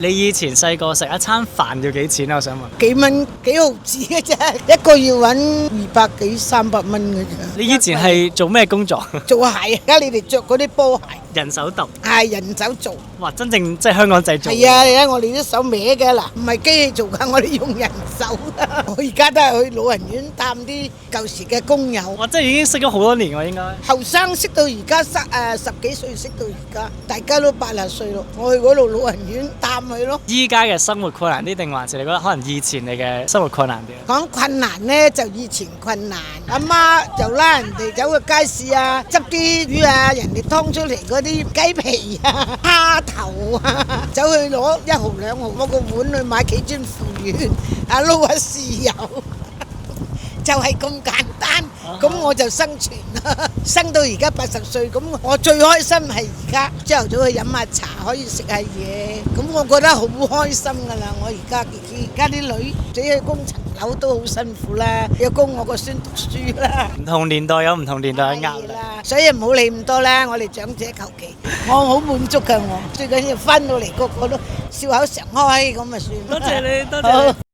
你以前細個食一餐飯要幾錢啊？我想問。幾蚊幾毫子嘅啫，一個月揾200幾300蚊嘅啫。你以前係做咩工作？做鞋，而家你哋着嗰啲波鞋人手揼。係人手做。哇！真正即係香港製造。係啊，你睇我哋啲手歪嘅嗱，唔係機器做㗎，我哋用人手。我而家都係去老人院探啲舊時嘅工友。哇！即係已經識咗好多年喎，應該。後生識到而家十幾歲識到而家，大家都80歲咯。我去嗰度老人院探佢咯。依家嘅生活困難啲定還是你覺得可能以前你嘅生活困難啲？講困難呢，就以前困難，阿媽就拉人哋走去街市啊，執啲魚啊，人哋劏出嚟嗰啲雞皮啊、蝦頭啊，走去攞1毫2毫嗰個碗去買幾樽腐丸，撈下豉油。就係咁簡單，咁我就生存啦，生到而家80歲，咁我最開心係而家朝頭早去飲下茶，可以食下嘢，咁我覺得好開心噶啦。我而家啲女自己去供層樓都好辛苦啦，要供我個孫讀書啦。唔同年代有唔同年代嘅壓力，所以唔好理咁多啦。我哋長者求其，我好滿足噶我，最緊要翻到嚟個個都笑口常開咁咪算。多謝你，多謝你。